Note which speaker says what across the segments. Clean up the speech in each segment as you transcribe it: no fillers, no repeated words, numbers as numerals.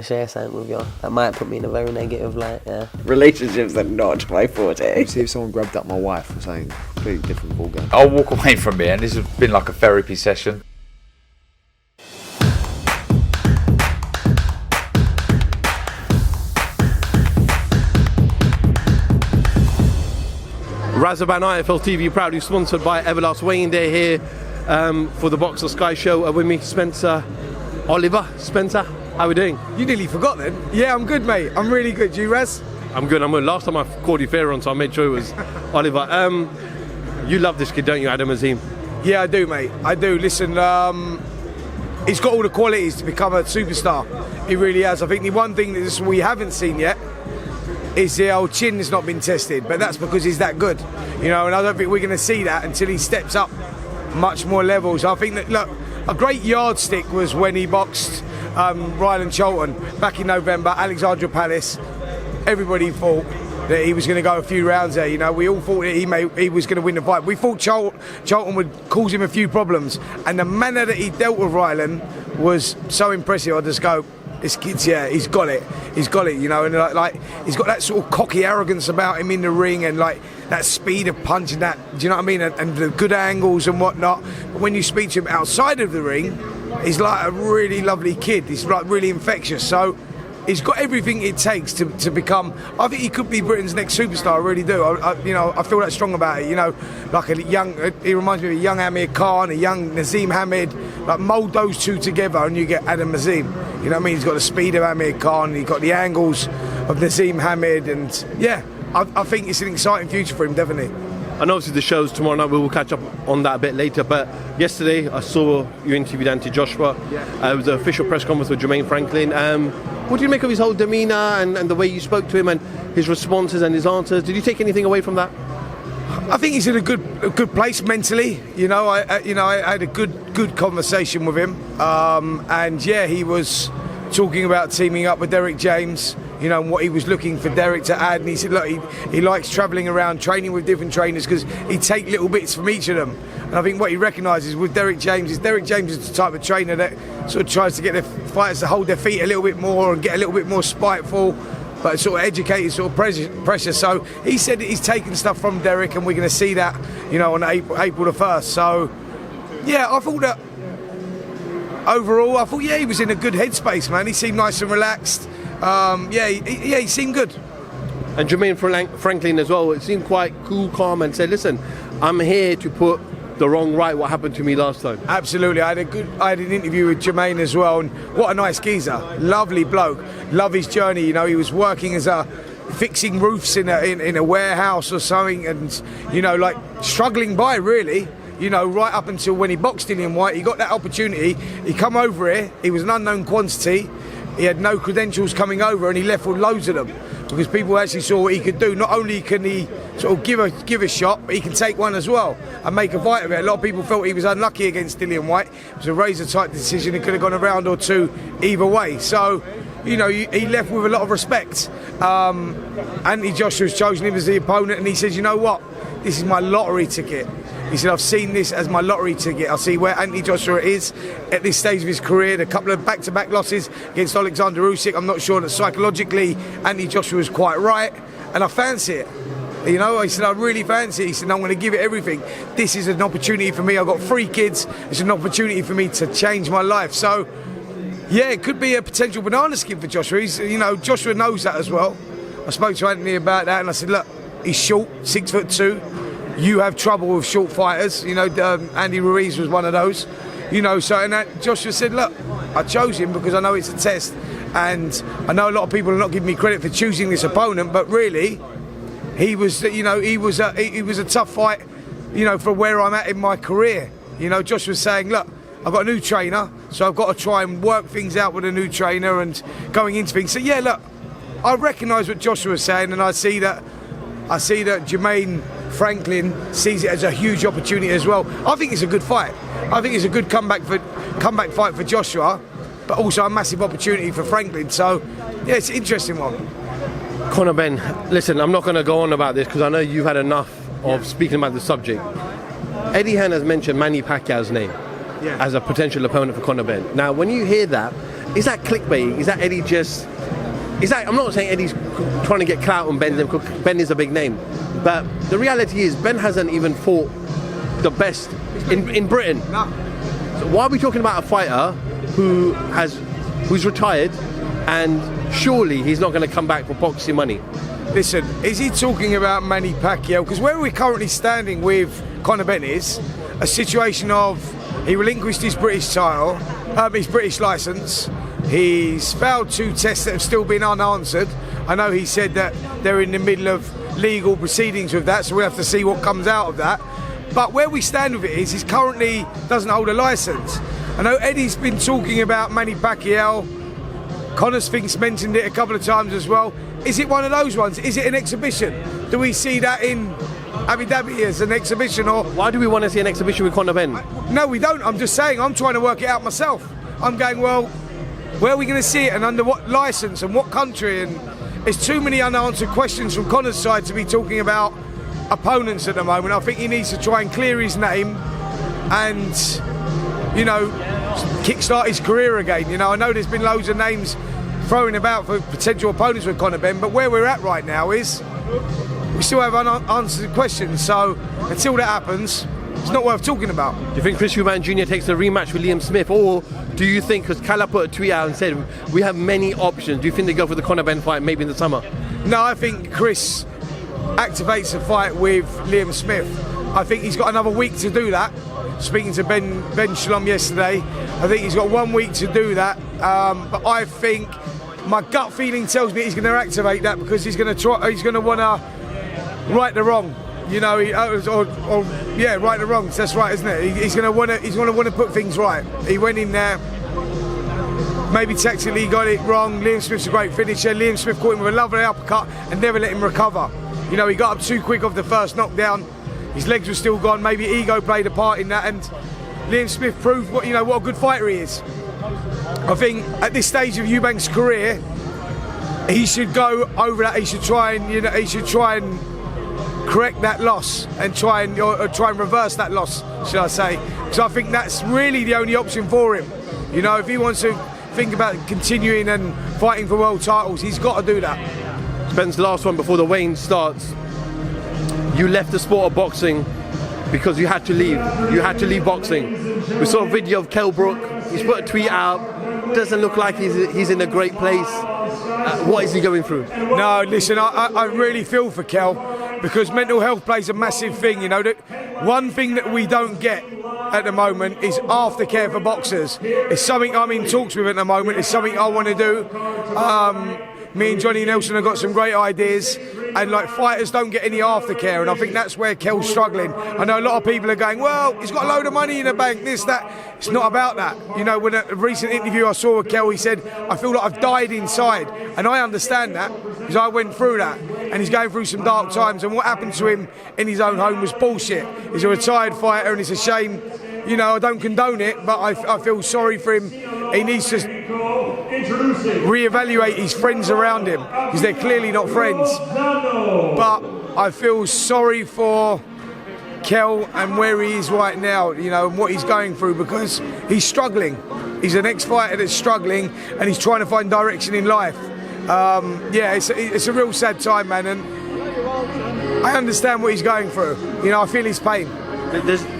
Speaker 1: to share something with you. That might put me in a very negative light, yeah.
Speaker 2: Relationships are not my forte.
Speaker 3: See if someone grabbed up my wife or something, completely different ballgame.
Speaker 4: I'll walk away from here, and this has been like a therapy session.
Speaker 5: Razaban IFL TV proudly sponsored by Everlast Weighing Day here for the Boxer Sky show with me, Spencer. Oliver, Spencer, how are we doing?
Speaker 6: You nearly forgot then. Yeah, I'm good, mate. I'm really good. You, Raz?
Speaker 5: I'm good. Last time I called you Faron, so I made sure it was Oliver. You love this kid, don't you, Adam Azim?
Speaker 6: Yeah, I do, mate. I do. Listen, he's got all the qualities to become a superstar. He really has. I think the one thing that we haven't seen yet is the old chin has not been tested, but that's because he's that good, you know, and I don't think we're going to see that until he steps up much more levels. I think that, look, a great yardstick was when he boxed Ryland Cholton back in November, Alexandra Palace. Everybody thought that he was going to go a few rounds there, you know. We all thought that he was going to win the fight. We thought Cholton would cause him a few problems, and the manner that he dealt with Ryland was so impressive. I just go, this kid's, yeah, he's got it, you know, and like he's got that sort of cocky arrogance about him in the ring, and like that speed of punch and that, do you know what I mean, and the good angles and whatnot. But when you speak to him outside of the ring, he's like a really lovely kid. He's like really infectious. So he's got everything it takes to become. I think he could be Britain's next superstar. I really do. I feel that strong about it. You know, like a young. He reminds me of a young Amir Khan, a young Nazim Hamid. Like mould those two together, and you get Adam Azim. You know what I mean? He's got the speed of Amir Khan. He's got the angles of Nazim Hamid, and yeah, I think it's an exciting future for him, definitely.
Speaker 5: And obviously the show's tomorrow night. We will catch up on that a bit later. But yesterday I saw you interviewed Anthony Joshua. Yeah. It was an official press conference with Jermaine Franklin. What do you make of his whole demeanour and the way you spoke to him and his responses and his answers? Did you take anything away from that?
Speaker 6: I think he's in a good place mentally. You know, I had a good conversation with him, and yeah, he was talking about teaming up with Derek James. You know, and what he was looking for Derek to add, and he said, look, he likes travelling around, training with different trainers because he'd take little bits from each of them. And I think what he recognises with Derek James is the type of trainer that sort of tries to get the fighters to hold their feet a little bit more and get a little bit more spiteful, but sort of educated sort of pressure. So he said that he's taken stuff from Derek, and we're going to see that, you know, on April the 1st. So yeah, I thought that overall, yeah, he was in a good headspace, man. He seemed nice and relaxed. He seemed good.
Speaker 5: And Jermaine Franklin as well, it seemed quite cool, calm, and said, listen, I'm here to put the wrong right what happened to me last time.
Speaker 6: Absolutely. I had an interview with Jermaine as well, and what a nice geezer. Lovely bloke. Love his journey. You know, he was working as fixing roofs in a warehouse or something, and, you know, like struggling by really. You know, right up until when he boxed Dillian Whyte, he got that opportunity. He come over here, he was an unknown quantity. He had no credentials coming over, and he left with loads of them because people actually saw what he could do. Not only can he sort of give a shot, but he can take one as well and make a fight of it. A lot of people felt he was unlucky against Dillian Whyte. It was a razor-tight decision. It could have gone a round or two either way. So, you know, he left with a lot of respect. Anthony Joshua's chosen him as the opponent, and he says, you know what? This is my lottery ticket. He said, I've seen this as my lottery ticket. I'll see where Anthony Joshua is at this stage of his career. A couple of back-to-back losses against Alexander Usyk. I'm not sure that psychologically Anthony Joshua was quite right, and I fancy it. You know, he said, I really fancy it. He said, I'm going to give it everything. This is an opportunity for me. I've got 3 kids. It's an opportunity for me to change my life. So, yeah, it could be a potential banana skin for Joshua. Joshua knows that as well. I spoke to Anthony about that, and I said, look, he's short, 6'2". You have trouble with short fighters. You know, Andy Ruiz was one of those. You know, so and that Joshua said, look, I chose him because I know it's a test, and I know a lot of people are not giving me credit for choosing this opponent, but really, he was a tough fight, you know, for where I'm at in my career. You know, Joshua's saying, look, I've got a new trainer, so I've got to try and work things out with a new trainer and going into things. So yeah, look, I recognise what Joshua's saying, and I see that Jermaine Franklin sees it as a huge opportunity as well. I think it's a good fight. I think it's a good comeback fight for Joshua, but also a massive opportunity for Franklin. So, yeah, it's an interesting one.
Speaker 5: Conor Benn, listen, I'm not going to go on about this because I know you've had enough of speaking about the subject. Eddie Hearn has mentioned Manny Pacquiao's name as a potential opponent for Conor Benn. Now, when you hear that, is that clickbait? Is that Eddie just? Is that? I'm not saying Eddie's trying to get clout on Ben's name, because Ben is a big name, but the reality is Ben hasn't even fought the best in Britain.
Speaker 6: No.
Speaker 5: So why are we talking about a fighter who's retired, and surely he's not going to come back for boxing money?
Speaker 6: Listen, is he talking about Manny Pacquiao? Because where we're currently standing with Conor Benn is a situation of he relinquished his British title, his British licence. He's failed 2 tests that have still been unanswered. I know he said that they're in the middle of legal proceedings with that, so we'll have to see what comes out of that. But where we stand with it is he currently doesn't hold a licence. I know Eddie's been talking about Manny Pacquiao. Conor Sphinx mentioned it a couple of times as well. Is it one of those ones? Is it an exhibition? Do we see that in Abu Dhabi as an exhibition? Or
Speaker 5: Why do we want to see an exhibition with Conor Benn?
Speaker 6: no, we don't. I'm just saying, I'm trying to work it out myself. I'm going, well, where are we going to see it and under what licence and what country? And there's too many unanswered questions from Conor's side to be talking about opponents at the moment. I think he needs to try and clear his name and, you know, kickstart his career again. You know, I know there's been loads of names throwing about for potential opponents with Conor Benn, but where we're at right now is we still have unanswered questions. So until that happens, it's not worth talking about.
Speaker 5: Do you think Chris Eubank Jr. takes the rematch with Liam Smith, or do you think, because Kell put a tweet out and said we have many options, do you think they go for the Conor Benn fight maybe in the summer?
Speaker 6: No, I think Chris activates the fight with Liam Smith. I think he's got another week to do that. Speaking to Ben Shalom yesterday, I think he's got 1 week to do that. But I think my gut feeling tells me he's going to activate that because he's going to try. He's going to want to right the wrong. You know, right the wrongs. That's right, isn't it? He's going to want to. He's going to want to put things right. He went in there. Maybe tactically got it wrong. Liam Smith's a great finisher. Liam Smith caught him with a lovely uppercut and never let him recover. You know, he got up too quick off the first knockdown. His legs were still gone. Maybe ego played a part in that, and Liam Smith proved what a good fighter he is. I think at this stage of Eubank's career, he should go over that. He should try and correct that loss and try and reverse that loss, should I say? Because I think that's really the only option for him. You know, if he wants to think about continuing and fighting for world titles, he's got to do that.
Speaker 5: Spence, last one before the weighing starts. You left the sport of boxing because you had to leave. You had to leave boxing. We saw a video of Kell Brook. He's put a tweet out. Doesn't look like he's in a great place. What is he going through?
Speaker 6: No, listen, I really feel for Kell because mental health plays a massive thing. You know, that one thing that we don't get at the moment is aftercare for boxers. It's something I'm in talks with at the moment. It's something I want to do. Me and Johnny Nelson have got some great ideas, and like fighters don't get any aftercare, and I think that's where Kell's struggling. I know a lot of people are going, well, he's got a load of money in the bank, this, that. It's not about that. You know, when a recent interview I saw with Kell, he said, I feel like I've died inside, and I understand that because I went through that, and he's going through some dark times, and what happened to him in his own home was bullshit. He's a retired fighter, and it's a shame. You know, I don't condone it, but I feel sorry for him. He needs to reevaluate his friends around him because they're clearly not friends. But I feel sorry for Kell and where he is right now, you know, and what he's going through because he's struggling. He's an ex-fighter that's struggling and he's trying to find direction in life. It's a real sad time, man, and I understand what he's going through. You know, I feel his pain.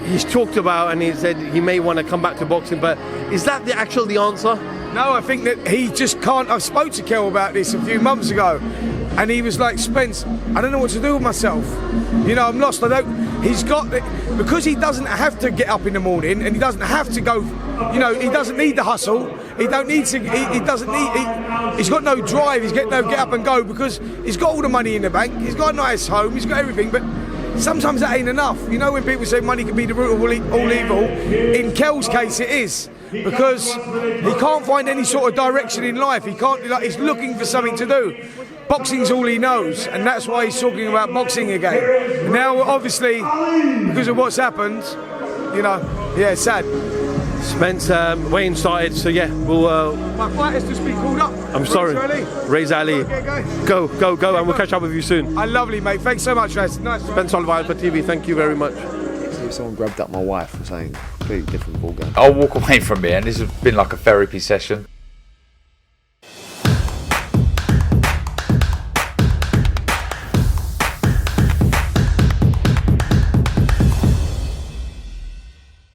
Speaker 5: He's talked about and he said he may want to come back to boxing, but is that the answer?
Speaker 6: No, I think that he just can't. I spoke to Kell about this a few months ago, and he was like, Spence, I don't know what to do with myself. You know, I'm lost. He's got it because he doesn't have to get up in the morning, and he doesn't have to go. You know, he doesn't need the hustle. He don't need to. He doesn't need. He's got no drive. He's got no get up and go because he's got all the money in the bank. He's got a nice home. He's got everything, but sometimes that ain't enough. You know, when people say money can be the root of all evil, in Kell's case it is, because he can't find any sort of direction in life. He can't, he's looking for something to do. Boxing's all he knows, and that's why he's talking about boxing again. Now, obviously, because of what's happened, you know, yeah, it's sad.
Speaker 5: Spence, weighing started, so yeah, we'll...
Speaker 6: My fight has just been called up.
Speaker 5: I'm sorry. Reza Ali.
Speaker 6: Okay,
Speaker 5: go, and we'll catch up with you soon.
Speaker 6: Lovely, mate. Thanks so much, Raz. Nice.
Speaker 5: Spence Oliver for TV, thank you very much.
Speaker 3: If someone grabbed up my wife and saying completely different ballgame.
Speaker 4: I'll walk away from it, and this has been like a therapy session.